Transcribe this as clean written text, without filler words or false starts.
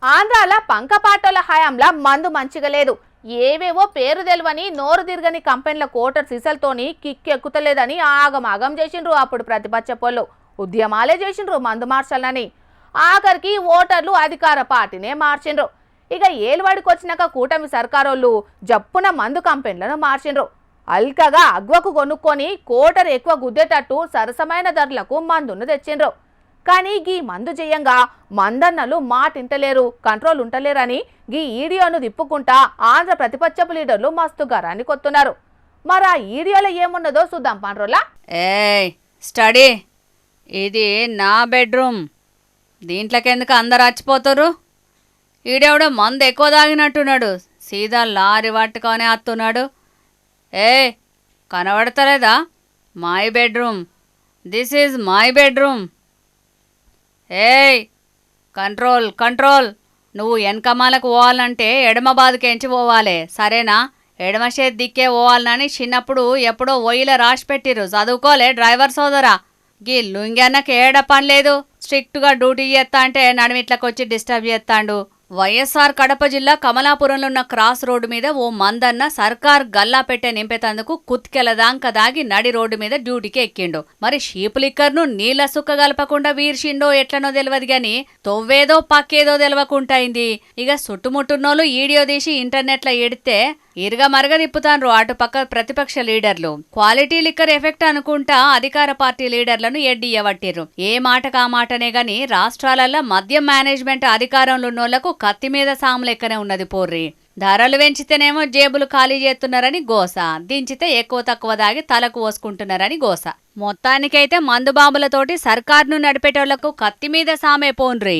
ఆంధ్రాల పంకపాటోల హయాంలా మందు మంచిగా లేదు. ఏవేవో పేరు తెలవని నోరు తిరగని కంపెనీల కోటర్ సీసలతోని కిక్కెక్కుతలేదని ఆగమాగం చేసిండ్రు. అప్పుడు ప్రతిపక్ష పోళ్ళు ఉద్యమాలే చేసిండ్రు మందు మార్చాలని. ఆఖరికి ఓటర్లు అధికార పార్టీనే మార్చిండ్రు. ఇక ఏలువాడికి వచ్చినాక కూటమి సర్కారోళ్ళు జప్పున మందు కంపెనీలను మార్చిండ్రు. అల్కగా అగ్వకు కొనుక్కొని కోటర్ ఎక్కువ గుద్దేటట్టు సరసమైన ధరలకు మందును తెచ్చిండ్రు. కానీ గీ మందు చేయంగా మందన్నలు మాటింటలేరు, కంట్రోల్ ఉంటలేరని గీ ఈడియోను తిప్పుకుంటా ఆంధ్ర ప్రతిపక్షపు లీడర్లు మస్తు గరాన్ని కొత్తున్నారు. మరి ఆ ఈడియోలో ఏమున్నదో చూద్దాం పాండ్రోలా. స్టడీ, ఇది నా బెడ్రూమ్, దీంట్లోకెందుకు అందరు వచ్చిపోతురు? ఈడెవడో మందు ఎక్కువ తాగినట్టున్నాడు, సీదా లారీ పట్టుకొని వస్తున్నాడు. కనబడతలేదా? My bedroom, this is my bedroom. Control control. నువ్వు వెనకమాలకు పోవాలంటే ఎడమ బాదుకెంచి పోవాలి, సరేనా? ఎడమ చేతి దిక్కే పోవాలని చిన్నప్పుడు ఎప్పుడో ఒయ్యిలో రాసి పెట్టిరు, చదువుకోలే డ్రైవర్ సోదరా? గీ లుంగన్నకి ఏడ పని లేదు, స్ట్రిక్ట్గా డ్యూటీ చేస్తా అంటే నడిమిట్లకొచ్చి డిస్టర్బ్ చేస్తాండు. వైఎస్ఆర్ కడప జిల్లా కమలాపురంలో ఉన్న క్రాస్ రోడ్డు మీద ఓ మందన్న సర్కార్ గల్లా పెట్టే నింపేతందుకు కుత్కెలదాంక దాగి నడి రోడ్డు మీద డ్యూటీకి ఎక్కిండు. మరి షీపు లిక్కర్ను నీళ్ల సుక్క గలపకుండా వీర్షిండో ఎట్లనో తెలియదు గాని తొవ్వేదో పక్కేదో తెలవకుంటైంది. ఇక చుట్టుముట్టున్నోళ్ళు ఈడియో తీసి ఇంటర్నెట్లో ఎడితే ఇరుగ మరగ తిప్పుతాన్రు అటుపక్క ప్రతిపక్ష లీడర్లు. క్వాలిటీ లిక్కర్ ఎఫెక్ట్ అనుకుంటా అధికార పార్టీ లీడర్లను ఎడ్డియ్యబట్టిర్రు. ఏ మాటకా మాటనే గాని రాష్ట్రాలలో మద్యం మేనేజ్మెంట్ అధికారంలో ఉన్నోళ్లకు కత్తి మీద సాము లెక్కనే ఉన్నది పోర్రి. ధరలు పెంచితేనేమో జేబులు ఖాళీ చేస్తున్నారని గోస, దించితే ఎక్కువ తక్కువ దాగి తలకు పోసుకుంటున్నారని గోస. మొత్తానికైతే మందుబాబులతోటి సర్కార్ను నడిపేటోళ్లకు కత్తి మీద సామే పోన్రి.